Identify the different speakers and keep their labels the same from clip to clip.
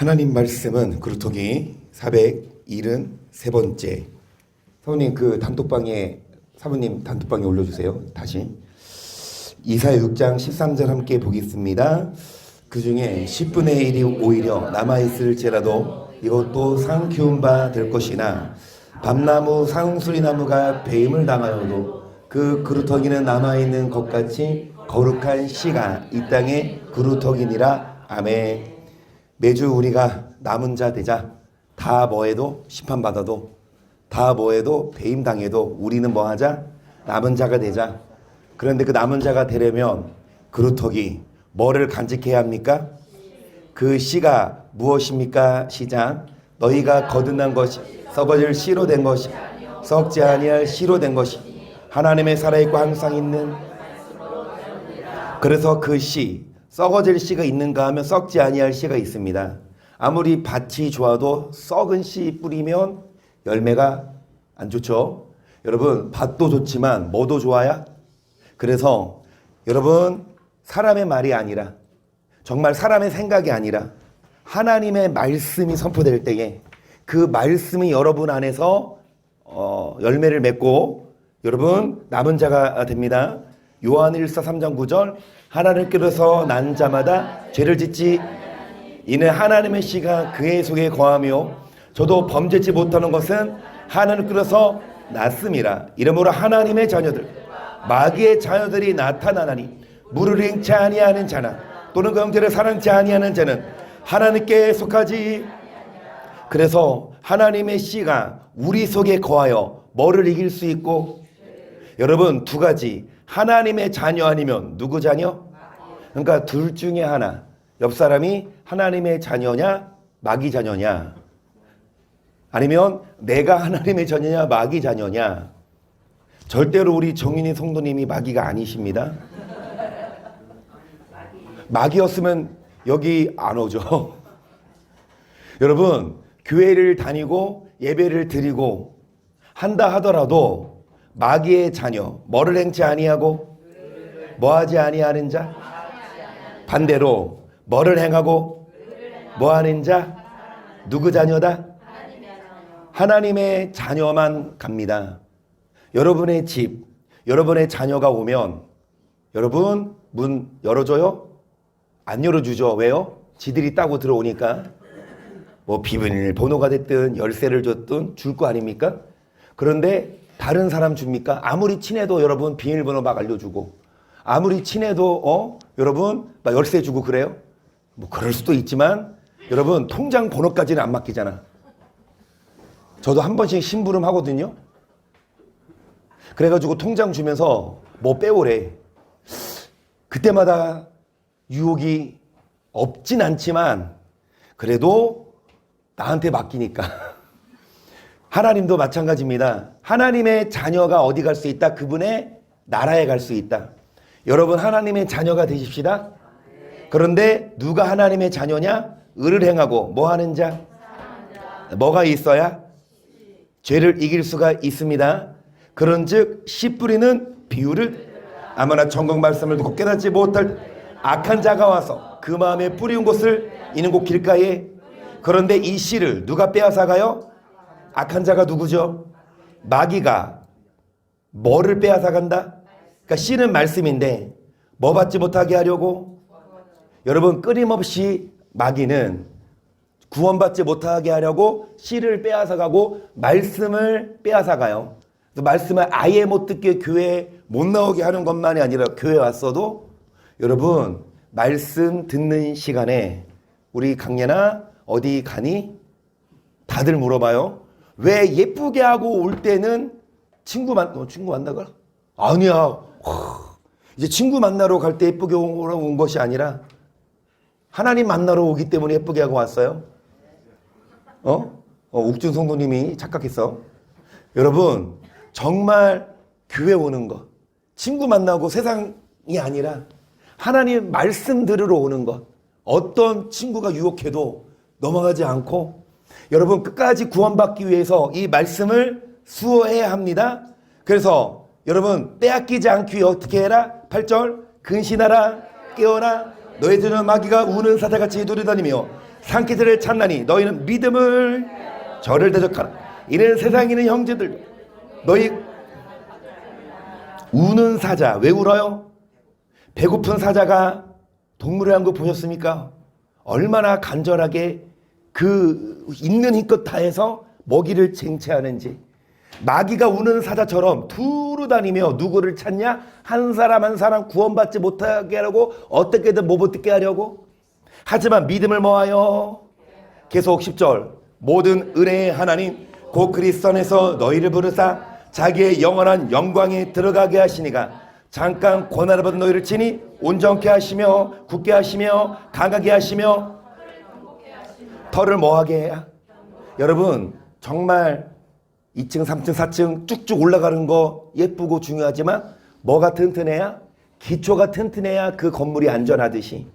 Speaker 1: 하나님 말씀은 그루터기 473번째. 사모님 사모님 단톡방에 올려주세요. 다시 이사야 6장 13절 함께 보겠습니다. 그 중에 10분의 1이 오히려 남아있을지라도 이것도 상 키운 바 될 것이나 밤나무 상수리나무가 배임을 당하여도 그 그루터기는 남아있는 것같이 거룩한 씨가 이 땅에 그루터기니라. 아멘. 매주 우리가 남은 자 되자. 다 뭐해도 심판받아도, 다 뭐해도 배임당해도 우리는 뭐하자? 남은 자가 되자. 그런데 그 남은 자가 되려면 그루터기 뭐를 간직해야 합니까? 그 씨가 무엇입니까? 시작. 너희가 거듭난 것이 썩어질 씨로 된 것이 썩지 아니할 씨로 된 것이 하나님의 살아있고 항상 있는. 그래서 그 씨, 썩어질 씨가 있는가 하면 썩지 아니할 씨가 있습니다. 아무리 밭이 좋아도 썩은 씨 뿌리면 열매가 안 좋죠. 여러분, 밭도 좋지만 뭐도 좋아야? 그래서 여러분, 사람의 말이 아니라, 정말 사람의 생각이 아니라 하나님의 말씀이 선포될 때에 그 말씀이 여러분 안에서 열매를 맺고 여러분 남은 자가 됩니다. 요한일서 3장 9절, 하나님께로서 난 자마다 죄를 짓지 이는 하나님의 씨가 그의 속에 거하며 저도 범죄치 못하는 것은 하나님께로서 났음이라. 이러므로 하나님의 자녀들 마귀의 자녀들이 나타나나니 물을 행치 아니하는 자나 또는 그 형제를 사랑치 아니하는 자는 하나님께 속하지. 그래서 하나님의 씨가 우리 속에 거하여 뭐를 이길 수 있고, 여러분 두 가지, 하나님의 자녀 아니면 누구 자녀? 그러니까 둘 중에 하나. 옆 사람이 하나님의 자녀냐 마귀 자녀냐, 아니면 내가 하나님의 자녀냐 마귀 자녀냐. 절대로 우리 정윤희 성도님이 마귀가 아니십니다. 마귀였으면 여기 안 오죠. 여러분, 교회를 다니고 예배를 드리고 한다 하더라도 마귀의 자녀, 뭐를 행치 아니하고 뭐하지 아니하는 자, 반대로 뭐를 행하고 뭐하는 자, 누구 자녀다? 하나님의 자녀만 갑니다. 여러분의 집, 여러분의 자녀가 오면 여러분 문 열어줘요? 안 열어주죠. 왜요? 지들이 따고 들어오니까. 뭐 비밀번호가 됐든 열쇠를 줬든 줄 거 아닙니까? 그런데 다른 사람 줍니까? 아무리 친해도 여러분 비밀번호 막 알려주고, 아무리 친해도 여러분 막 열쇠 주고 그래요? 뭐 그럴 수도 있지만 여러분 통장 번호까지는 안 맡기잖아. 저도 한 번씩 심부름 하거든요. 그래가지고 통장 주면서 뭐 빼오래. 그때마다 유혹이 없진 않지만 그래도 나한테 맡기니까. 하나님도 마찬가지입니다. 하나님의 자녀가 어디 갈 수 있다? 그분의 나라에 갈 수 있다. 여러분 하나님의 자녀가 되십시다. 그런데 누가 하나님의 자녀냐? 의를 행하고 뭐 하는 자? 뭐가 있어야? 죄를 이길 수가 있습니다. 그런즉 씨 뿌리는 비유를, 아무나 전국 말씀을 듣고 깨닫지 못할 악한 자가 와서 그 마음에 뿌리운 곳을 이는 곳 길가에. 그런데 이 씨를 누가 빼앗아가요? 악한 자가 누구죠? 마귀가 뭐를 빼앗아간다? 그러니까 씨는 말씀인데 뭐 받지 못하게 하려고? 여러분, 끊임없이 마귀는 구원받지 못하게 하려고 씨를 빼앗아가고 말씀을 빼앗아가요. 말씀을 아예 못 듣게 교회에 못 나오게 하는 것만이 아니라 교회에 왔어도 여러분 말씀 듣는 시간에 우리 강예나 어디 가니? 다들 물어봐요. 왜 예쁘게 하고 올 때는 친구 만나가? 아니야. 이제 친구 만나러 갈 때 예쁘게 온 것이 아니라 하나님 만나러 오기 때문에 예쁘게 하고 왔어요. 옥준 성도님이 착각했어. 여러분, 정말 교회 오는 것, 친구 만나고 세상이 아니라 하나님 말씀 들으러 오는 것. 어떤 친구가 유혹해도 넘어가지 않고 여러분 끝까지 구원받기 위해서 이 말씀을 수호해야 합니다. 그래서 여러분 빼앗기지 않기 위해 어떻게 해라? 8절, 근신하라, 깨어나 너희들은 마귀가 우는 사자같이 두려다니며 산기들을 찾나니 너희는 믿음을 저를 대적하라. 이는 세상에 있는 형제들 너희 우는 사자 왜 울어요? 배고픈 사자가 동물의 왕국 보셨습니까? 얼마나 간절하게 그 있는 힘껏 다해서 먹이를 쟁취하는지. 마귀가 우는 사자처럼 두루 다니며 누구를 찾냐? 한 사람 한 사람 구원받지 못하게 하려고 어떻게든 못 듣게 하려고. 하지만 믿음을 모아요. 계속 10절 모든 은혜의 하나님 곧 그리스도 안에서 너희를 부르사 자기의 영원한 영광에 들어가게 하시니가 잠깐 고난을 받은 너희를 친히 온전케 하시며 굳게 하시며 강하게 하시며 털을 뭐하게 해야. 여러분 정말 2층 3층 4층 쭉쭉 올라가는 거 예쁘고 중요하지만 뭐가 튼튼해야? 기초가 튼튼해야 그 건물이 안전하듯이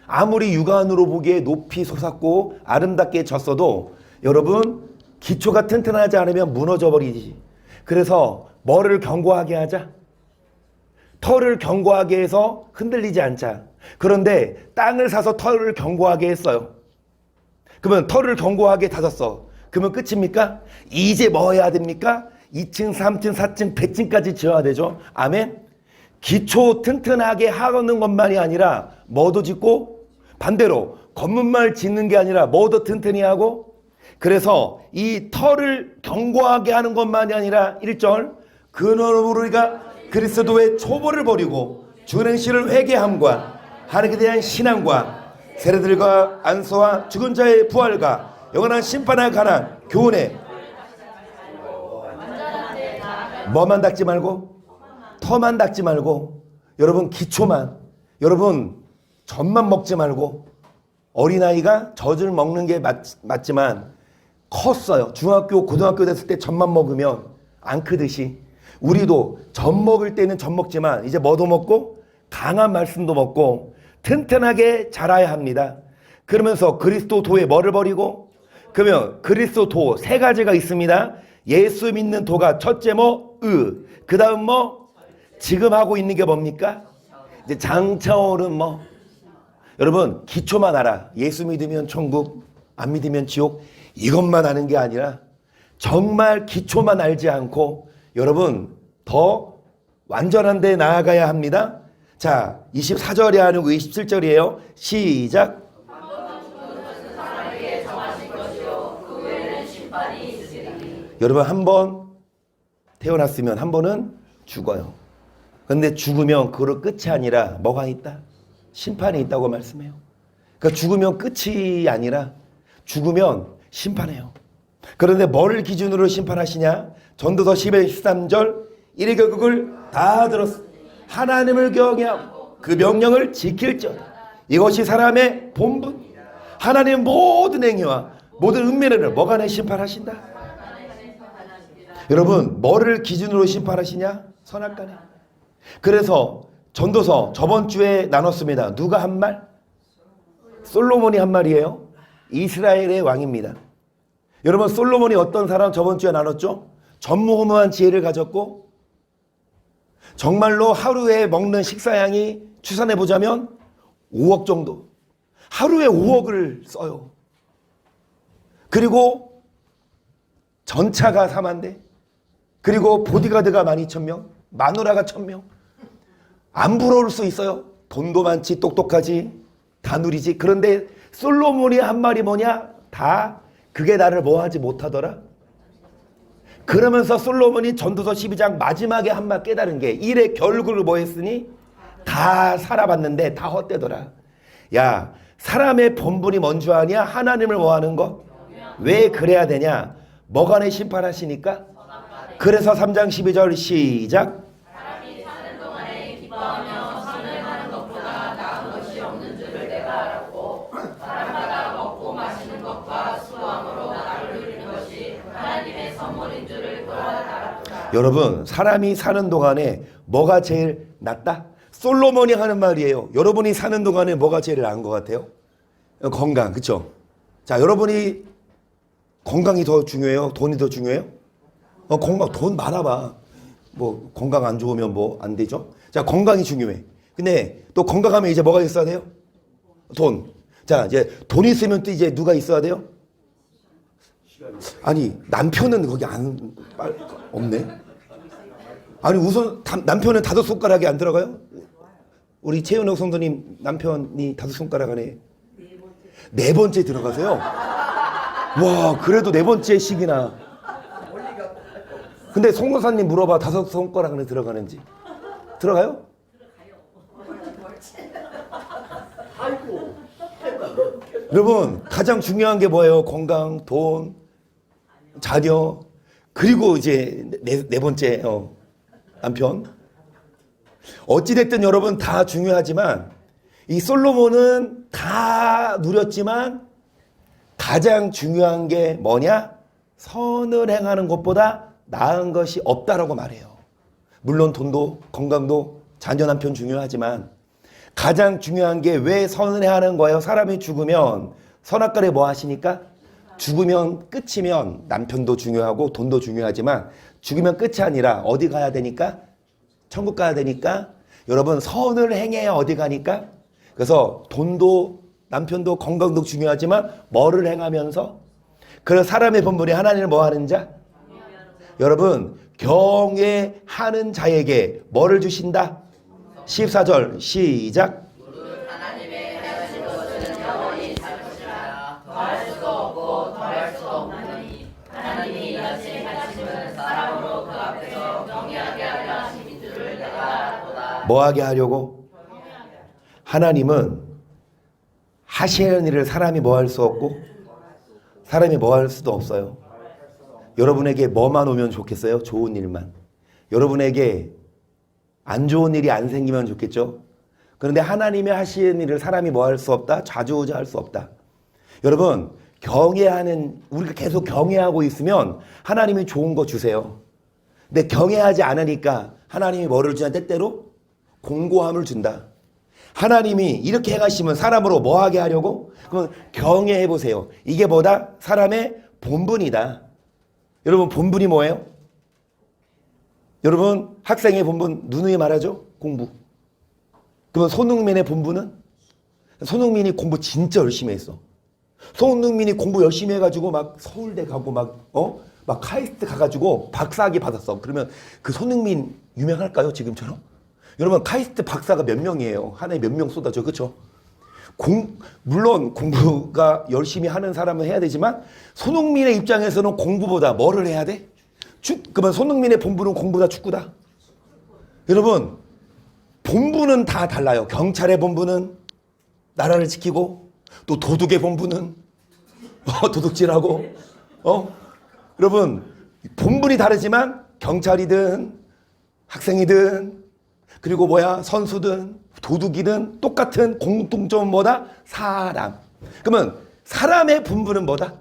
Speaker 1: 아무리 육안으로 보기에 높이 솟았고 아름답게 졌어도 여러분 기초가 튼튼하지 않으면 무너져 버리지. 그래서 뭐를 견고하게 하자? 털을 견고하게 해서 흔들리지 않자. 그런데 땅을 사서 털을 견고하게 했어요. 그러면 털을 견고하게 다졌어. 그러면 끝입니까? 이제 뭐 해야 됩니까? 2층, 3층, 4층, 100층까지 지어야 되죠. 아멘. 기초 튼튼하게 하는 것만이 아니라 뭐도 짓고 반대로 건물만 짓는 게 아니라 뭐도 튼튼히 하고. 그래서 이 털을 견고하게 하는 것만이 아니라 1절 그러므로 우리가 그리스도의 초보를 버리고 주행실을 회개함과 하나님에 대한 신앙과 세례들과 안수와 죽은 자의 부활과 영원한 심판에 관한 교훈에 뭐만 닦지 말고 터만 닦지 말고 여러분 기초만. 여러분 젖만 먹지 말고. 어린아이가 젖을 먹는 게 맞지만 컸어요. 중학교 고등학교 됐을 때 젖만 먹으면 안 크듯이 우리도 젖 먹을 때는 젖 먹지만 이제 뭐도 먹고 강한 말씀도 먹고 튼튼하게 자라야 합니다. 그러면서 그리스도 도에 뭐를 버리고. 그러면 그리스도 도 세 가지가 있습니다. 예수 믿는 도가 첫째 그 다음 지금 하고 있는 게 뭡니까? 이제 장차오는 여러분 기초만 알아. 예수 믿으면 천국, 안 믿으면 지옥. 이것만 아는 게 아니라 정말 기초만 알지 않고 여러분 더 완전한 데 나아가야 합니다. 자 24절에 하는 거 27절이에요. 시작. 여러분 한 번 태어났으면 한 번은 죽어요. 그런데 죽으면 그로 끝이 아니라 뭐가 있다? 심판이 있다고 말씀해요. 그러니까 죽으면 끝이 아니라 죽으면 심판해요. 그런데 뭘 기준으로 심판하시냐? 전도서 10의 13절 이의 결국을 다 들었어. 하나님을 경외하고 그 명령을 지킬지어다. 이것이 사람의 본분. 하나님 모든 행위와 모든 은밀을 뭐간에 심판하신다. 여러분 뭐를 기준으로 심판하시냐? 선악간에. 그래서 전도서 저번 주에 나눴습니다. 누가 한 말? 솔로몬이 한 말이에요. 이스라엘의 왕입니다. 여러분 솔로몬이 어떤 사람 저번 주에 나눴죠? 전무후무한 지혜를 가졌고 정말로 하루에 먹는 식사량이 추산해 보자면 5억 정도. 하루에 5억을 써요. 그리고 전차가 4만 대. 그리고 보디가드가 12,000명. 마누라가 1,000명. 안 부러울 수 있어요. 돈도 많지 똑똑하지 다 누리지. 그런데 솔로몬이 한 말이 뭐냐? 다 그게 나를 뭐하지 못하더라. 그러면서 솔로몬이 전도서 12장 마지막에 한 말 깨달은 게 일의 결국을 뭐 했으니 다 살아봤는데 다 헛되더라. 야 사람의 본분이 뭔지 아냐? 하나님을 뭐하는 거? 왜 그래야 되냐? 뭐간에 심판하시니까. 그래서 3장 12절 시작.
Speaker 2: 사람이 사는 동안에 기뻐하며 선을 하는 것보다 나은 것이 없는 줄을 내가 알았고 사람마다 먹고 마시는 것과 수고함으로 나를 누리는 것이 하나님의 선물인 줄을 또한 알았다.
Speaker 1: 여러분 사람이 사는 동안에 뭐가 제일 낫다? 솔로몬이 하는 말이에요. 여러분이 사는 동안에 뭐가 제일 나은 것 같아요? 건강, 그렇죠? 자 여러분이 건강이 더 중요해요? 돈이 더 중요해요? 건강, 돈 많아봐. 뭐 건강 안 좋으면 뭐 안 되죠? 자 건강이 중요해. 근데 또 건강하면 이제 뭐가 있어야 돼요? 돈. 자, 이제 돈 있으면 또 이제 누가 있어야 돼요? 아니, 남편은 거기 없네. 아니, 우선 남편은 5손가락에 안 들어가요? 우리 최은옥 성도님 남편이 5손가락 안에 4번째 들어가세요? 와, 그래도 4번째씩이나. 근데 송도사님 물어봐, 5손가락 안에 들어가는지. 들어가요? 여러분, 가장 중요한 게 뭐예요? 건강, 돈, 자녀, 그리고 이제 네 번째 남편. 어찌됐든 여러분 다 중요하지만 이 솔로몬은 다 누렸지만 가장 중요한 게 뭐냐? 선을 행하는 것보다 나은 것이 없다라고 말해요. 물론 돈도 건강도 자녀 남편 중요하지만 가장 중요한 게 왜 선을 행하는 거예요? 사람이 죽으면 선악과에 뭐 하시니까? 죽으면 끝이면 남편도 중요하고 돈도 중요하지만 죽으면 끝이 아니라 어디 가야 되니까? 천국 가야 되니까 여러분 선을 행해야 어디 가니까? 그래서 돈도 남편도 건강도 중요하지만 뭐를 행하면서? 그래서 사람의 본분이 하나님을 뭐 하는 자? 여러분 경외하는 자에게 뭐를 주신다? 14절 시작.
Speaker 2: 하나님의 하신 것은 영원히 살 것이라 더할 수도 없고 더할 수도 없나니 하나님이 이같이 하심은 사람으로 그 앞에서 경외하게 하려 하심인 줄을 내가 알았도다.
Speaker 1: 뭐 하게 하려고? 하나님은 하시는 일을 사람이 뭐 할 수 없고 사람이 뭐 할 수도 없어요. 여러분에게 뭐만 오면 좋겠어요? 좋은 일만. 여러분에게 안 좋은 일이 안 생기면 좋겠죠? 그런데 하나님이 하시는 일을 사람이 뭐 할 수 없다? 좌지우지할 수 없다. 여러분 우리가 계속 경외하고 있으면 하나님이 좋은 거 주세요. 근데 경외하지 않으니까 하나님이 뭐를 주냐? 때때로 공고함을 준다. 하나님이 이렇게 행하시면 사람으로 뭐 하게 하려고? 그러면 경외해 보세요. 이게 뭐다? 사람의 본분이다. 여러분 본분이 뭐예요? 여러분 학생의 본분 누누이 말하죠? 공부. 그러면 손흥민의 본분은? 손흥민이 공부 진짜 열심히 했어. 손흥민이 공부 열심히 해가지고 막 서울대 가고 막 카이스트 가가지고 박사학위 받았어. 그러면 그 손흥민 유명할까요? 지금처럼? 여러분 카이스트 박사가 몇 명이에요? 한 해 몇 명 쏟아져. 그렇죠? 물론 공부가 열심히 하는 사람은 해야 되지만 손흥민의 입장에서는 공부보다 뭐를 해야 돼? 그러면 손흥민의 본부는 공부다 축구다? 여러분 본부는 다 달라요. 경찰의 본부는 나라를 지키고 또 도둑의 본부는 도둑질하고 여러분 본분이 다르지만 경찰이든 학생이든 그리고 선수든 도둑이든 똑같은 공통점은 뭐다? 사람. 그러면 사람의 본분은 뭐다?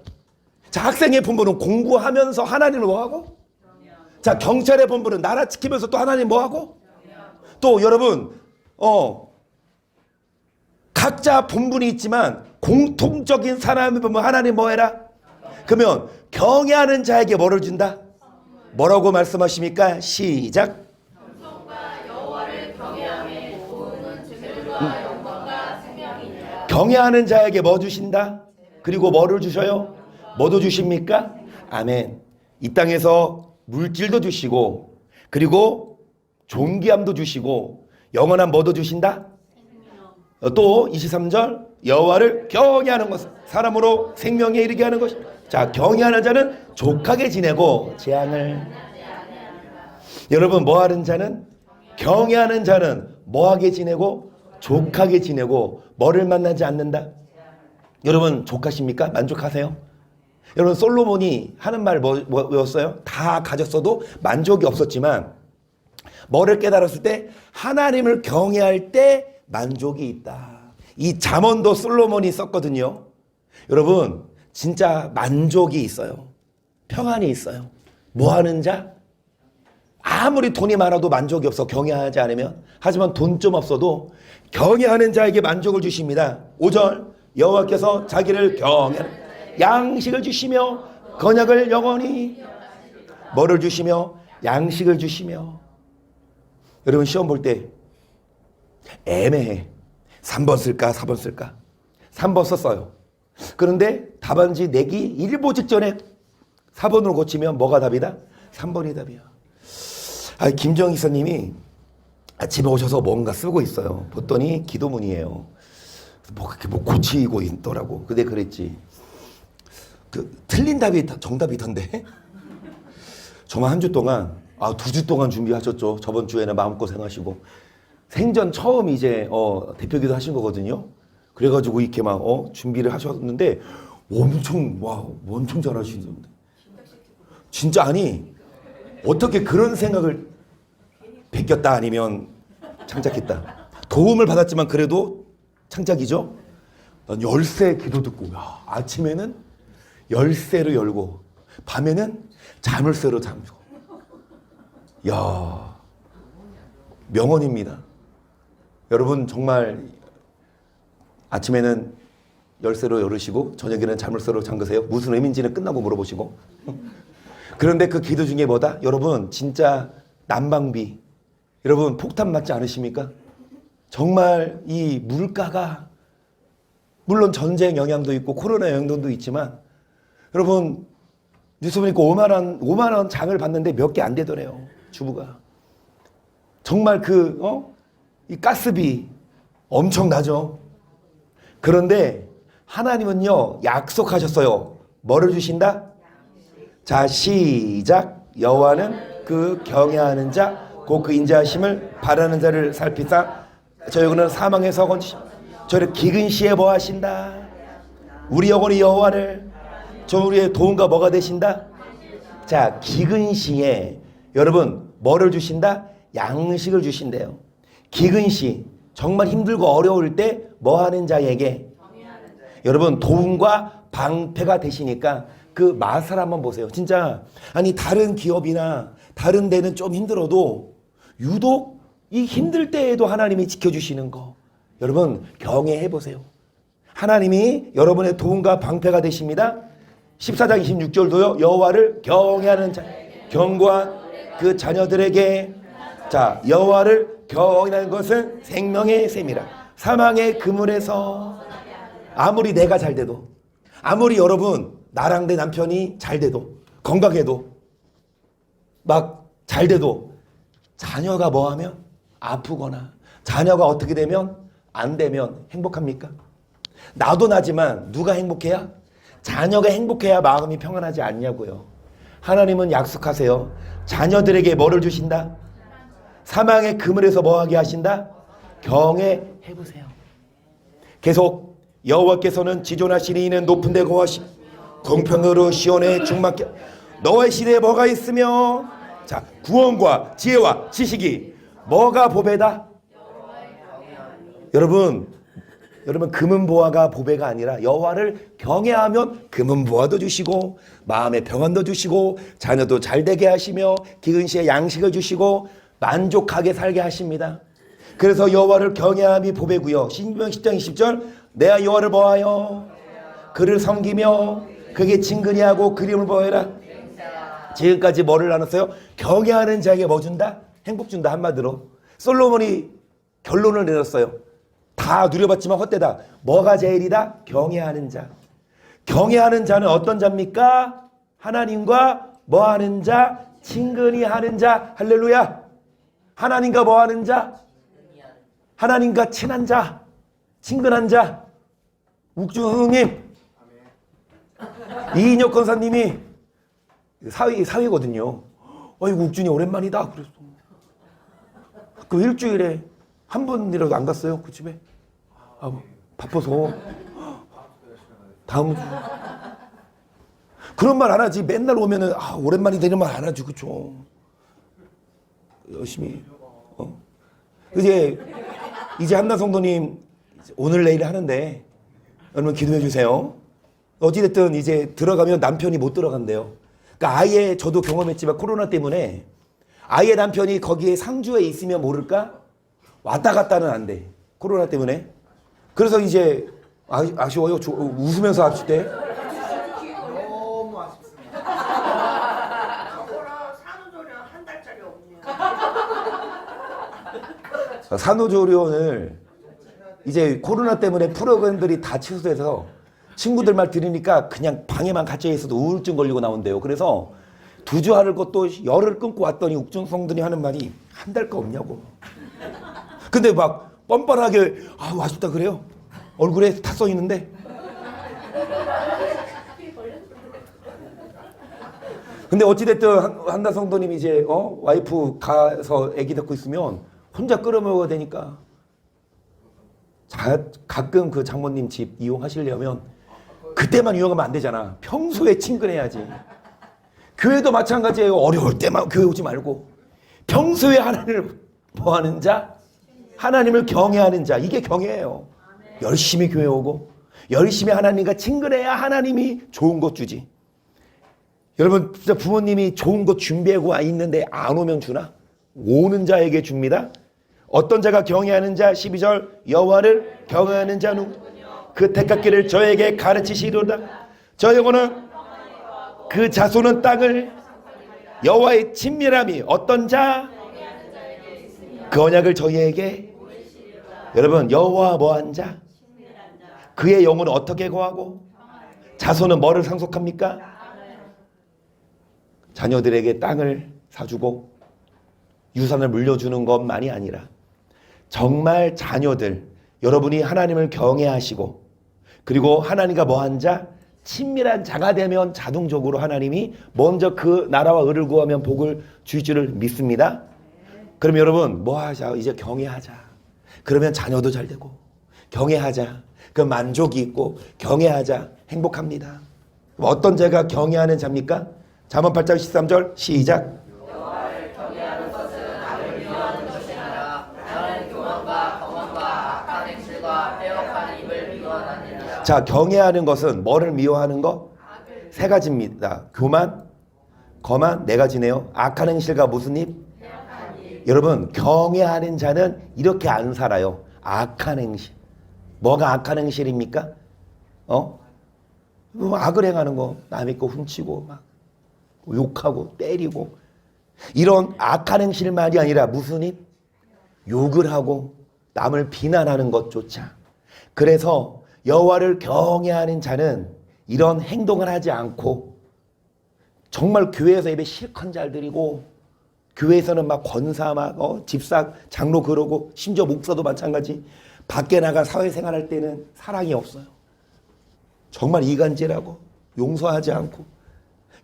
Speaker 1: 자, 학생의 본분은 공부하면서 하나님을 뭐하고? 자, 경찰의 본분은 나라 지키면서 또 하나님 뭐하고? 또 여러분 각자 본분이 있지만 공통적인 사람의 본분 하나님 뭐해라? 그러면 경외하는 자에게 뭐를 준다? 뭐라고 말씀하십니까? 시작. 경외하는 자에게 뭐 주신다? 그리고 뭐를 주셔요? 뭐도 주십니까? 아멘. 이 땅에서 물질도 주시고 그리고 존귀함도 주시고 영원한 뭐도 주신다? 또 23절 여호와를 경외하는 것 사람으로 생명에 이르게 하는 것이. 자, 경외하는 자는 족하게 지내고 재앙을. 여러분 뭐 하는 자는? 경외하는 자는 뭐하게 지내고 족하게 지내고 뭐를 만나지 않는다? 여러분 족하십니까? 만족하세요? 여러분 솔로몬이 하는 말 뭐였어요? 다 가졌어도 만족이 없었지만 뭐를 깨달았을 때? 하나님을 경외할 때 만족이 있다. 이 잠언도 솔로몬이 썼거든요. 여러분 진짜 만족이 있어요. 평안이 있어요. 뭐 하는 자? 아무리 돈이 많아도 만족이 없어. 경외하지 않으면. 하지만 돈 좀 없어도 경외하는 자에게 만족을 주십니다. 5절 여호와께서 자기를 경외하는 양식을 주시며 건약을 영원히 뭐를 주시며 양식을 주시며. 여러분 시험 볼 때 애매해. 3번 쓸까 4번 쓸까? 3번 썼어요. 그런데 답안지 내기 일보 직전에 4번으로 고치면 뭐가 답이다? 3번이 답이야. 김정희 선님이 아침에 오셔서 뭔가 쓰고 있어요. 봤더니 기도문이에요. 뭐 고치고 있더라고. 근데 그랬지. 틀린 답이 정답이던데. 저만 한 주 동안, 2주 동안 준비하셨죠. 저번 주에는 마음고생하시고. 생전 처음 이제, 대표기도 하신 거거든요. 그래가지고 이렇게 막, 준비를 하셨는데, 엄청 잘하시는데. 진짜, 아니, 어떻게 그런 생각을 베꼈다 아니면 창작했다. 도움을 받았지만 그래도 창작이죠. 난 열쇠 기도 듣고, 아침에는 열쇠로 열고, 밤에는 자물쇠로 잠그고. 명언입니다. 여러분 정말 아침에는 열쇠로 열으시고 저녁에는 자물쇠로 잠그세요. 무슨 의미인지는 끝나고 물어보시고. 그런데 그 기도 중에 뭐다? 여러분 진짜 난방비. 여러분 폭탄 맞지 않으십니까? 정말 이 물가가 물론 전쟁 영향도 있고 코로나 영향도 있지만 여러분 뉴스 보니까 5만 원 장을 받는데 몇 개 안 되더래요. 주부가. 정말 이 가스비 엄청나죠. 그런데 하나님은요 약속하셨어요. 뭐를 주신다? 자 시작. 여호와는 그 경외하는 자 곧 그 인자하심을 바라는 자를 살피사 저희는 사망에서 건지시 저를 기근 시에 뭐 하신다? 우리 영혼이 여호와를 저 우리의 도움과 뭐가 되신다? 자 기근 시에 여러분 뭐를 주신다? 양식을 주신대요. 기근 시 정말 힘들고 어려울 때 뭐 하는 자에게 여러분 도움과 방패가 되시니까 그 맛을 한번 보세요. 진짜 아니 다른 기업이나 다른 데는 좀 힘들어도 유독 이 힘들 때에도 하나님이 지켜주시는 거 여러분 경외해 보세요. 하나님이 여러분의 도움과 방패가 되십니다. 14장 26절도요. 여호와를 경외하는 자 경고한 그 자녀들에게 자 여호와를 경외하는 것은 생명의 샘이라. 사망의 그물에서 아무리 내가 잘 돼도 아무리 여러분 나랑 내 남편이 잘 돼도 건강해도 막 잘 돼도 자녀가 뭐하면 아프거나 자녀가 어떻게 되면 안 되면 행복합니까? 나도 나지만 누가 행복해야? 자녀가 행복해야 마음이 평안하지 않냐고요. 하나님은 약속하세요. 자녀들에게 뭐를 주신다? 사망의 그물에서 뭐하게 하신다? 경외해보세요. 계속 여호와께서는 지존하시니 이는 높은 데 거하시 공평으로 시온에 충만케 너의 시대에 뭐가 있으며 자 구원과 지혜와 지식이 뭐가 보배다? 여러분 금은보화가 보배가 아니라 여호와를 경외하면 금은보화도 주시고 마음의 평안도 주시고 자녀도 잘되게 하시며 기근 시에 양식을 주시고 만족하게 살게 하십니다. 그래서 여호와를 경외함이 보배고요. 신명기 10장 20절 내가 여호와를 보아요 그를 섬기며 그게 친근히하고 그림을 보아라. 지금까지 뭐를 나눴어요? 경외하는 자에게 뭐 준다? 행복 준다. 한마디로 솔로몬이 결론을 내렸어요. 다 누려봤지만 헛되다. 뭐가 제일이다? 경외하는 자. 경외하는 자는 어떤 자입니까? 하나님과 뭐 하는 자? 친근히 하는 자. 할렐루야. 하나님과 뭐 하는 자? 하나님과 친한 자. 친근한 자. 욱주님 이인혁 권사님이 사위거든요. 어이구 욱준이 오랜만이다 그랬어. 그 일주일에 한 번이라도 안 갔어요 그 집에? 바빠서 다음 주 그런 말 안 하지. 맨날 오면은 오랜만이다 이런 말 안 하지. 그쵸? 열심히 이제 한나 성도님 오늘 내일 하는데 여러분 기도해 주세요. 어찌됐든 이제 들어가면 남편이 못 들어간대요. 그러니까 아예 저도 경험했지만 코로나 때문에 아예 남편이 거기에 상주에 있으면 모를까? 왔다 갔다는 안 돼. 코로나 때문에. 그래서 이제 아쉬워요. 웃으면서 합시다.
Speaker 3: 너무 아쉽습니다. 저거랑 산후조리원 한 달짜리 없네요.
Speaker 1: 산후조리원을 이제 코로나 때문에 프로그램들이 다 취소돼서 친구들 말 들으니까 그냥 방에만 갇혀 있어도 우울증 걸리고 나온대요. 그래서 2주 하는 것도 열을 끊고 왔더니 욱중성들이 하는 말이 한 달 거 없냐고. 근데 막 뻔뻔하게 아쉽다 그래요. 얼굴에 다 써 있는데. 근데 어찌됐든 한다 성도님이 이제 와이프 가서 애기 데리고 있으면 혼자 끓여 먹어야 되니까 가끔 그 장모님 집 이용하시려면 그때만 이용하면 안 되잖아. 평소에 친근해야지. 교회도 마찬가지예요. 어려울 때만 교회 오지 말고 평소에 하나님을 뭐하는 자? 하나님을 경외하는 자. 이게 경외예요. 열심히 교회 오고 열심히 하나님과 친근해야 하나님이 좋은 것 주지. 여러분 진짜 부모님이 좋은 것 준비하고 와 있는데 안 오면 주나? 오는 자에게 줍니다. 어떤 자가 경외하는 자? 12절 여호와를 경외하는 자는 그 택하기를 저에게 가르치시리로다. 저 영혼은 그 자손은 땅을 여호와의 친밀함이 어떤 자? 그 언약을 저희에게. 여러분 여호와 뭐한 자? 그의 영혼은 어떻게 거하고 자손은 뭐를 상속합니까? 자녀들에게 땅을 사주고 유산을 물려주는 것만이 아니라 정말 자녀들 여러분이 하나님을 경외하시고 그리고 하나님과 뭐한 자? 친밀한 자가 되면 자동적으로 하나님이 먼저 그 나라와 의를 구하면 복을 줄 줄을 믿습니다. 그럼 여러분 뭐 하자? 이제 경외하자. 그러면 자녀도 잘 되고 경외하자. 그 만족이 있고 경외하자. 행복합니다. 어떤 자가 경외하는 자입니까? 잠언 8장 13절 시작.
Speaker 2: 여호와를 경외하는 것은 악을 미워하는 것이 아니라 나는 교만과 거만과 악한 행실과 빼앗는 입을 미워하느니라.
Speaker 1: 자, 경외하는 것은 뭐를 미워하는 거? 세 가지입니다. 교만, 거만, 네 가지네요. 악한 행실과 무슨 입? 여러분 경외하는 자는 이렇게 안 살아요. 악한 행실. 뭐가 악한 행실입니까? 악을 행하는 거, 남의 거 훔치고 막 욕하고 때리고 이런 악한 행실만이 아니라 무슨 입? 욕을 하고 남을 비난하는 것조차. 그래서 여호와를 경외하는 자는 이런 행동을 하지 않고 정말 교회에서 예배 실컷 잘 드리고 교회에서는 막 권사 막 집사 장로 그러고 심지어 목사도 마찬가지. 밖에 나가 사회생활할 때는 사랑이 없어요. 정말 이간질하고 용서하지 않고.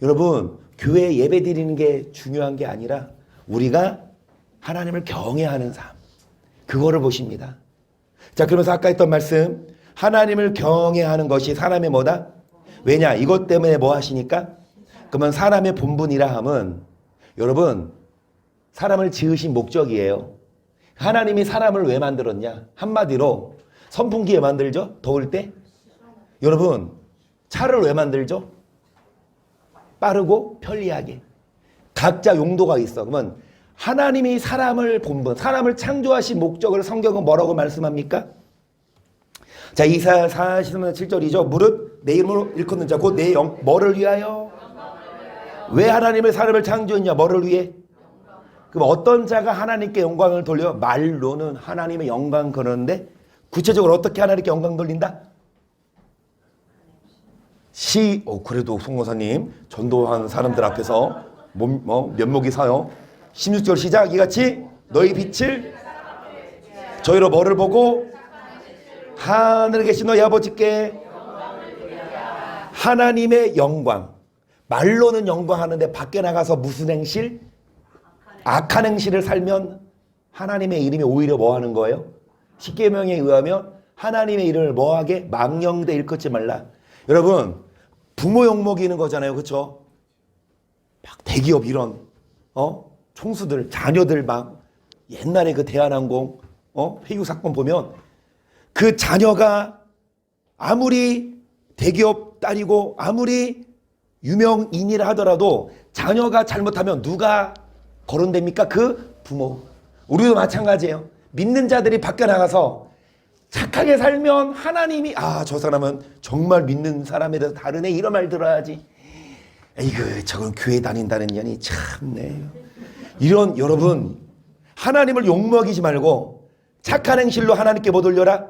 Speaker 1: 여러분 교회에 예배 드리는 게 중요한 게 아니라 우리가 하나님을 경외하는 삶, 그거를 보십니다. 자, 그러면서 아까 했던 말씀, 하나님을 경외하는 것이 사람의 뭐다? 왜냐? 이것 때문에 뭐 하시니까? 그러면 사람의 본분이라 함은 여러분 사람을 지으신 목적이에요. 하나님이 사람을 왜 만들었냐? 한마디로 선풍기 왜 만들죠? 더울 때? 여러분 차를 왜 만들죠? 빠르고 편리하게. 각자 용도가 있어. 그러면 하나님이 사람을 본분, 사람을 창조하신 목적을 성경은 뭐라고 말씀합니까? 자, 이사야 40장 7절이죠. 무릇 내 이름으로 일컫는 자 곧 내 영 뭐를 위하여? 왜 하나님의 사람을 창조했냐? 뭐를 위해? 그럼 어떤 자가 하나님께 영광을 돌려? 말로는 하나님의 영광 그러는데 구체적으로 어떻게 하나님께 영광 돌린다? 그래도 송모사님 전도한 사람들 앞에서 면목이 사요. 16절 시작. 이같이 너희 빛을 저희로 뭐를 보고? 하늘에 계신 너희 아버지께 하나님의 영광. 말로는 영광하는데 밖에 나가서 무슨 행실? 악한 행실을 살면 하나님의 이름이 오히려 뭐 하는 거예요? 십계명에 의하면 하나님의 이름을 뭐하게? 망령되 일컫지 말라. 여러분 부모 욕먹이는 거잖아요. 그렇죠? 막 대기업 이런 총수들 자녀들 막 옛날에 그 대한항공 회유 사건 보면 그 자녀가 아무리 대기업 딸이고 아무리 유명인이라 하더라도 자녀가 잘못하면 누가 거론됩니까? 그 부모. 우리도 마찬가지예요. 믿는 자들이 밖에 나가서 착하게 살면 하나님이 저 사람은 정말 믿는 사람에 대해서 다르네 이런 말 들어야지. 에이그 저건 교회 다닌다는 년이 참네. 이런 여러분 하나님을 욕먹이지 말고 착한 행실로 하나님께 뭐 돌려라?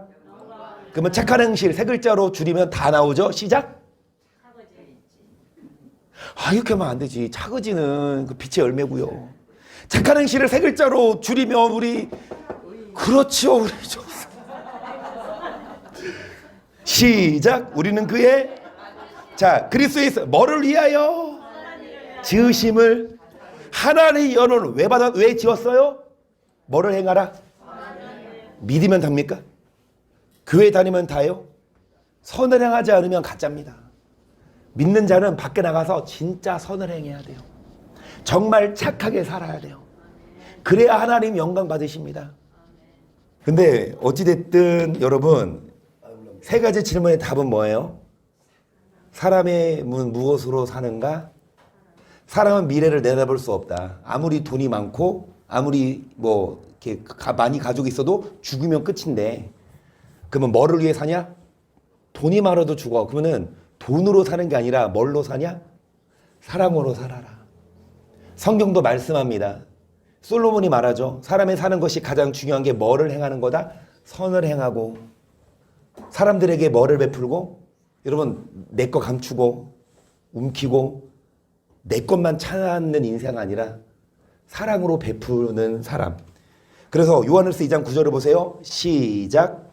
Speaker 1: 그러면 착한 행실 세 글자로 줄이면 다 나오죠? 시작? 이렇게 하면 안 되지. 차거지는 그 빛의 열매고요. 착한 행실을 세 글자로 줄이면 우리 그렇죠. 우리 좀 시작. 우리는 그의 자 그리스도에서 뭐를 위하여 지으심을 하나님의 연호를 왜 지었어요? 뭐를 행하라? 믿으면 답니까? 교회 다니면 다요? 선을 행하지 않으면 가짜입니다. 믿는 자는 밖에 나가서 진짜 선을 행해야 돼요. 정말 착하게 살아야 돼요. 그래야 하나님 영광 받으십니다. 근데 어찌됐든 여러분 세 가지 질문의 답은 뭐예요? 사람의 무엇으로 사는가? 사람은 미래를 내다볼 수 없다. 아무리 돈이 많고 아무리 뭐 이렇게 많이 가족이 있어도 죽으면 끝인데 그러면 뭐를 위해 사냐? 돈이 많아도 죽어. 그러면은 돈으로 사는 게 아니라 뭘로 사냐? 사랑으로 살아라. 성경도 말씀합니다. 솔로몬이 말하죠. 사람이 사는 것이 가장 중요한 게 뭐를 행하는 거다? 선을 행하고 사람들에게 뭐를 베풀고 여러분 내 거 감추고 움키고 내 것만 찾는 인생 아니라 사랑으로 베푸는 사람. 그래서 요한일서 2장 9절을 보세요. 시작.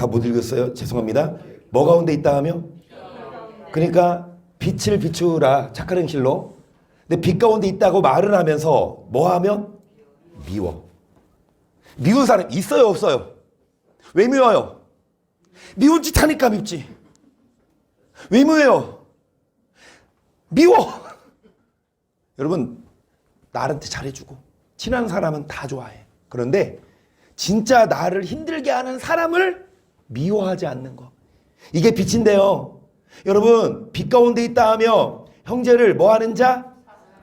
Speaker 1: 다 못 읽었어요? 죄송합니다. 뭐 가운데 있다 하며? 그러니까 빛을 비추라 착한 행실로. 근데 빛 가운데 있다고 말을 하면서 뭐 하면? 미워. 미운 사람 있어요 없어요? 왜 미워요? 미운 짓 하니까 밉지. 왜 미워요? 미워. 여러분 나한테 잘해주고 친한 사람은 다 좋아해. 그런데 진짜 나를 힘들게 하는 사람을 미워하지 않는 거. 이게 빛인데요. 여러분 빛 가운데 있다 하며 형제를 뭐하는 자?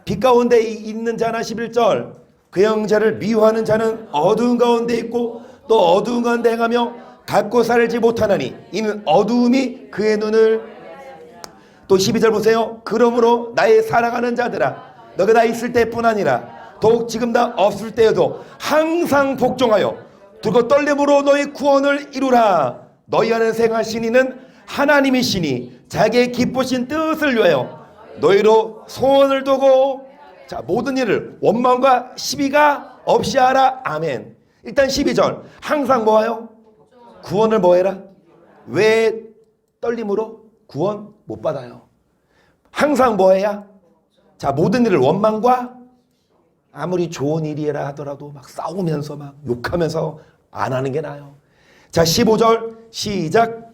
Speaker 1: 빛 가운데 있는 자나 11절 그 형제를 미워하는 자는 어두운 가운데 있고 또 어두운 가운데 행하며 갖고 살지 못하나니 이는 어두움이 그의 눈을 또 12절 보세요. 그러므로 나의 사랑하는 자들아 너가 나 있을 때뿐 아니라 더욱 지금 나 없을 때에도 항상 복종하여 두고 떨림으로 너희 구원을 이루라. 너희 안에 생하신 이는 하나님이시니 자기의 기쁘신 뜻을 위하여 너희로 소원을 두고 자 모든 일을 원망과 시비가 없이 하라. 아멘. 일단 12절 항상 뭐하여? 구원을 뭐해라? 왜 떨림으로? 구원 못 받아요. 항상 뭐해야? 자 모든 일을 원망과 아무리 좋은 일이라 하더라도 막 싸우면서 막 욕하면서 안 하는 게 나아요. 자 15절 시작.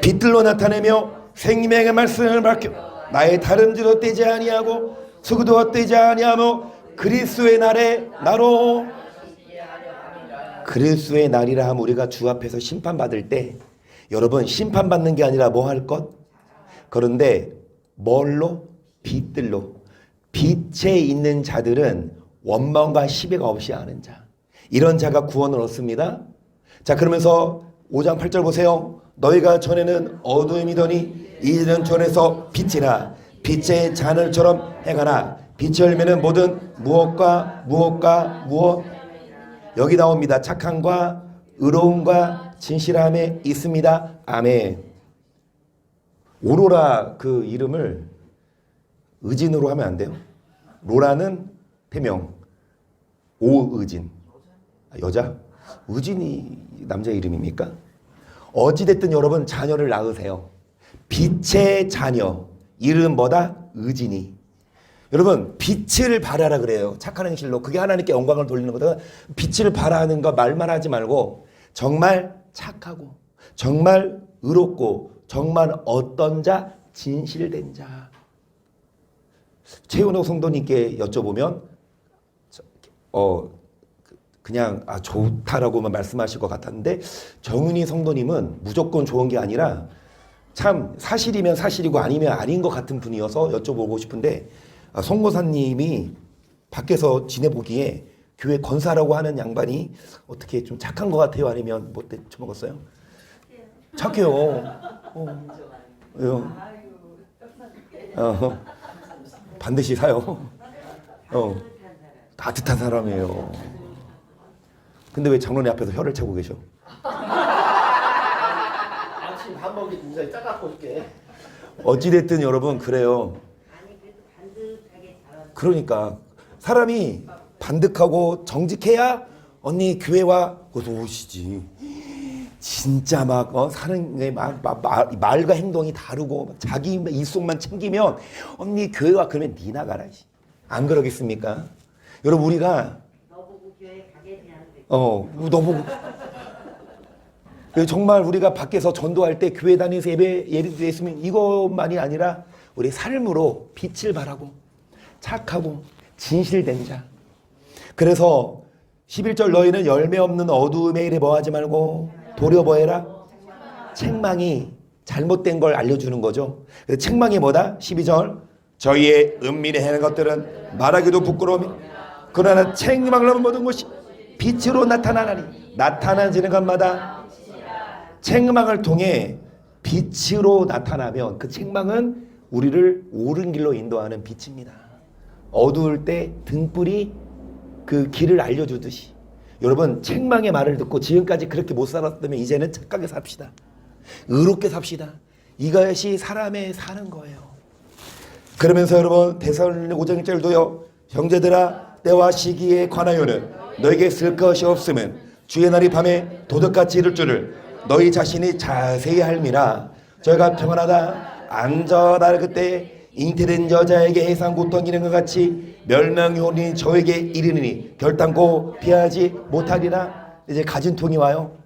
Speaker 1: 빛들로 나타내며 생명의 말씀을 밝혀 나의 다름질도 떼지 아니하고 수고도 헛되지 아니하며 그리스도의 날에 나로 그리스도의 날이라 함. 우리가 주 앞에서 심판받을 때 여러분 심판받는 게 아니라 뭐 할 것? 그런데 뭘로? 빛들로. 빛에 있는 자들은 원망과 시비가 없이 하는 자. 이런 자가 구원을 얻습니다. 자 그러면서 5장 8절 보세요. 너희가 전에는 어두움이더니 이제는 전에서 빛이라. 빛의 자늘처럼 행하라. 빛의 열매는 모든 무엇과 무엇 여기 나옵니다. 착함과 의로움과 진실함에 있습니다. 아멘. 오로라 그 이름을 의진으로 하면 안 돼요. 로라는 태명, 오의진 여자, 의진이 남자 이름입니까? 어찌됐든 여러분 자녀를 낳으세요. 빛의 자녀 이름 뭐다? 의진이. 여러분 빛을 발하라 그래요. 착한 행실로. 그게 하나님께 영광을 돌리는 거다. 빛을 발하는 거 말만 하지 말고 정말 착하고 정말 의롭고 정말 어떤 자? 진실된 자. 최은옥 성도님께 여쭤보면 그냥 좋다라고만 말씀하실 것 같았는데 정은희 성도님은 무조건 좋은 게 아니라 참 사실이면 사실이고 아니면 아닌 것 같은 분이어서 여쭤보고 싶은데 송고사님이 밖에서 지내보기에 교회 건사라고 하는 양반이 어떻게 좀 착한 것 같아요? 아니면 뭐 때 처먹었어요? 착해요. 왜요? 반드시 사요. 따뜻한 사람이에요. 근데 왜 장로님 앞에서 혀를 차고 계셔?
Speaker 4: 아침 밥 먹기 굉장히 짜갖고 올게.
Speaker 1: 어찌됐든 여러분 그래요.
Speaker 2: 아니 그래도 반듯하게 잘하는.
Speaker 1: 그러니까 사람이 반듯하고 정직해야 언니 교회와 거기서 오시지. 진짜 막 사는 게 말과 행동이 다르고 자기 입속만 챙기면 언니 교회와 그러면 니 나가라. 안 그러겠습니까? 여러분 우리가
Speaker 2: 너보고 교회 가겠냐 하는데.
Speaker 1: 너보고 정말 우리가 밖에서 전도할 때 교회 다니면서 예배드렸으면 이것만이 아니라 우리 삶으로 빛을 발하고 착하고 진실된 자. 그래서 11절 너희는 열매 없는 어두움의 일에 뭐하지 말고 도려 뭐해라? 책망이 잘못된 걸 알려주는 거죠. 그래서 책망이 뭐다? 12절 저희의 은밀히 해는 것들은 말하기도 부끄러움이 그러나 책망을 하면 모든 것이 빛으로 나타나나니 나타나지는 것마다 책망을 통해 빛으로 나타나면 그 책망은 우리를 옳은 길로 인도하는 빛입니다. 어두울 때 등불이 그 길을 알려주듯이 여러분 책망의 말을 듣고 지금까지 그렇게 못 살았다면 이제는 착하게 삽시다. 의롭게 삽시다. 이것이 사람의 사는 거예요. 그러면서 여러분 데살로니가 5장 1절도요. 형제들아 때와 시기에 관하여는 너에게 쓸 것이 없으면 주의 날이 밤에 도둑같이 이를 줄을 너희 자신이 자세히 알미라. 저희가 평안하다 안전하다 그때 잉태된 여자에게 해상 고통 이는 것 같이 멸망의 혼이 저에게 이르느니 결단코 피하지 못하리라. 이제 가진통이 와요.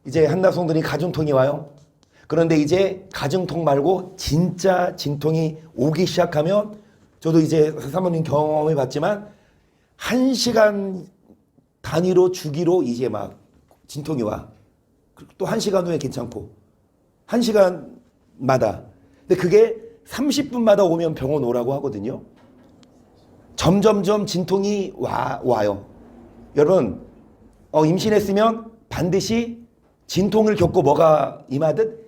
Speaker 1: 이제 한나성들이 가진통이 와요. 그런데 이제 가진통 말고 진짜 진통이 오기 시작하면 저도 이제 사모님 경험해 봤지만 1시간 단위로 주기로 이제 막 진통이 와. 또 1시간 후에 괜찮고 1시간마다. 근데 그게 30분마다 오면 병원 오라고 하거든요. 점점점 진통이 와요. 여러분 임신했으면 반드시 진통을 겪고 뭐가 임하듯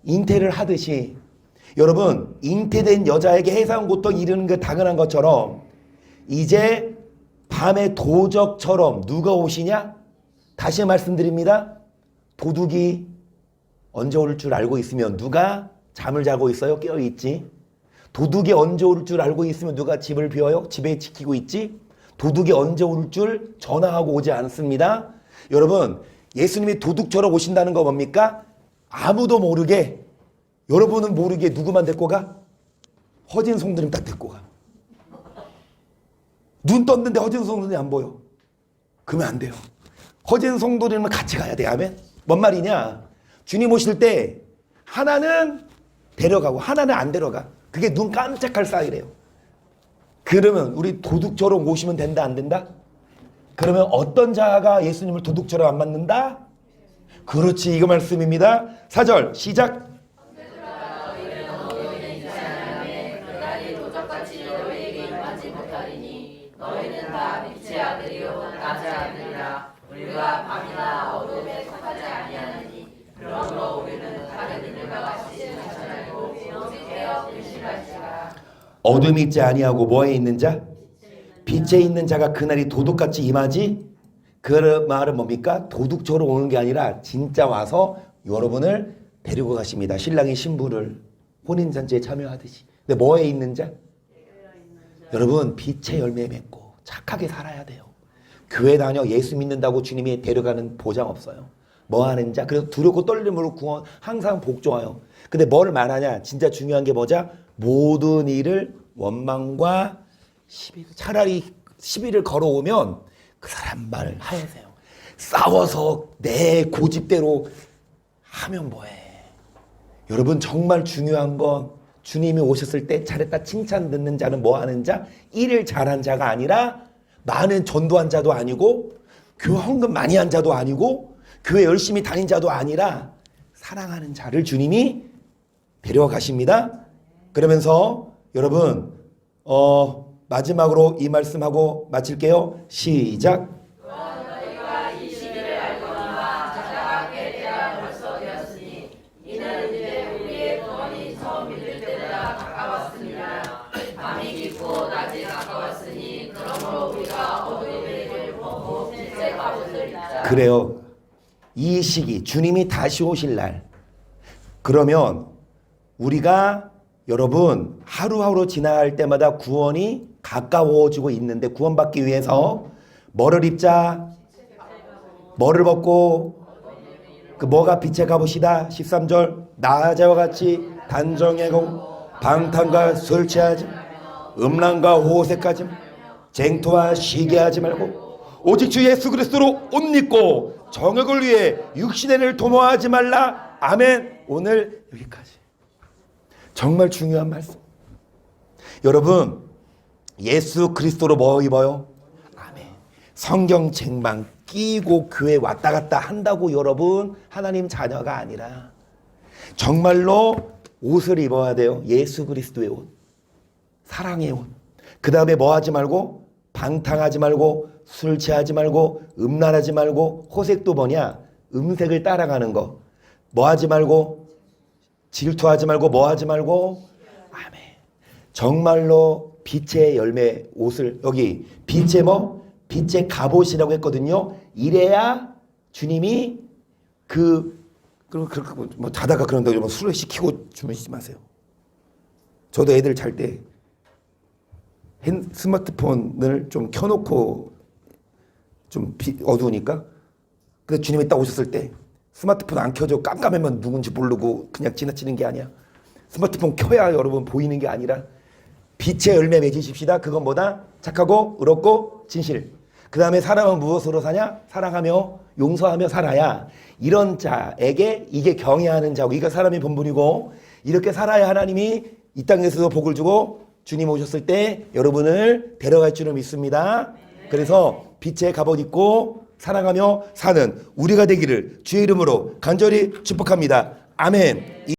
Speaker 1: 잉태를 하듯이 여러분 잉태된 여자에게 해상 고통이 이르는 게 당연한 것처럼 이제 밤의 도적처럼 누가 오시냐? 다시 말씀드립니다. 도둑이 언제 올 줄 알고 있으면 누가 잠을 자고 있어요? 깨어있지. 도둑이 언제 올 줄 알고 있으면 누가 집을 비워요? 집에 지키고 있지. 도둑이 언제 올 줄 전화하고 오지 않습니다. 여러분 예수님이 도둑처럼 오신다는 거 뭡니까? 아무도 모르게 여러분은 모르게 누구만 데리고 가? 허진 성도님 딱 데리고 가. 눈 떴는데 허진 성도님이 안 보여. 그러면 안 돼요. 허진 성도님은 같이 가야 돼. 아멘. 뭔 말이냐? 주님 오실 때 하나는 데려가고 하나는 안 데려가. 그게 눈 깜짝할 사이래요. 그러면 우리 도둑처럼 오시면 된다 안 된다? 그러면 어떤 자가 예수님을 도둑처럼 안 맞는다? 그렇지, 이거 말씀입니다. 4절 시작.
Speaker 2: 너희는 다 빛의 아들이요 낮의 아들이라. 우리가 밤이나 어둠에 속하지 아니하느니 그러므로 우리는 다른 이들과 같이 하지 말고 오직 깨어 불신할지라.
Speaker 1: 어둠이 있지 아니하고 뭐에 있는 자? 빛에 있는 자가 그날이 도둑같이 임하지? 그 말은 뭡니까? 도둑처럼 오는 게 아니라 진짜 와서 여러분을 데리고 가십니다. 신랑이 신부를 혼인잔치에 참여하듯이. 근데 뭐에 있는 자? 여러분 빛의 열매 맺고 착하게 살아야 돼요. 교회 다녀 예수 믿는다고 주님이 데려가는 보장 없어요. 뭐 하는 자? 그래서 두렵고 떨림으로 구원 항상 복종하여. 근데 뭘 말하냐? 진짜 중요한 게 뭐죠? 모든 일을 원망과 시비. 차라리 시비를 걸어오면 그 사람 말 하세요. 싸워서 내 고집대로 하면 뭐해? 여러분 정말 중요한 건 주님이 오셨을 때 잘했다 칭찬 듣는 자는 뭐 하는 자? 일을 잘한 자가 아니라 많은 전도한 자도 아니고 교회 헌금 많이 한 자도 아니고 교회 열심히 다닌 자도 아니라 사랑하는 자를 주님이 데려가십니다. 그러면서 여러분 마지막으로 이 말씀하고 마칠게요. 시작.
Speaker 2: 너희가 이 시기를 알거니와 찾아가게 때가 벌써 되었으니 이는 이제 우리의 구원이 처음 믿을 때보다 가까웠습니다. 밤이 깊고 낮이 가까웠으니 그러므로 우리가 어둠의 길을 벗고 빛의 갑옷을 입자.
Speaker 1: 그래요. 이 시기 주님이 다시 오실 날, 그러면 우리가 여러분 하루하루 지나갈 때마다 구원이 가까워지고 있는데, 구원받기 위해서 뭐를 입자? 뭐를 벗고? 그 뭐가 빛의 갑옷이다. 13절 나자와 같이 단정하고 방탕과 술 취하지 음란과 호색하지 쟁토와 시기하지 말고 오직 주 예수 그리스도로 옷 입고 정욕을 위해 육신의 일을 도모하지 말라. 아멘. 오늘 여기까지. 정말 중요한 말씀. 여러분 예수 그리스도로 뭐 입어요? 아멘. 성경책만 끼고 교회 왔다 갔다 한다고 여러분 하나님 자녀가 아니라 정말로 옷을 입어야 돼요. 예수 그리스도의 옷, 사랑의 옷. 그 다음에 뭐 하지 말고? 방탕하지 말고 술 취하지 말고 음란하지 말고. 호색도 뭐냐? 음색을 따라가는 거. 뭐 하지 말고? 질투하지 말고 뭐 하지 말고? 아멘. 정말로 빛의 열매 옷을, 여기 빛의 뭐? 빛의 갑옷이라고 했거든요. 이래야 주님이 뭐 자다가 그런다고 뭐 술을 시키고 주무시지 마세요. 저도 애들 잘 때 스마트폰을 좀 켜놓고 좀 어두우니까, 근데 주님이 딱 오셨을 때 스마트폰 안 켜져 깜깜하면 누군지 모르고 그냥 지나치는 게 아니야. 스마트폰 켜야 여러분 보이는 게 아니라 빛의 열매 맺으십시다. 그건 뭐다? 착하고 의롭고 진실. 그 다음에 사람은 무엇으로 사냐? 사랑하며 용서하며 살아야. 이런 자에게 이게 경외하는 자고, 이게 사람의 본분이고, 이렇게 살아야 하나님이 이 땅에서도 복을 주고 주님 오셨을 때 여러분을 데려갈 줄을 믿습니다. 그래서 빛의 갑옷 입고 사랑하며 사는 우리가 되기를 주의 이름으로 간절히 축복합니다. 아멘.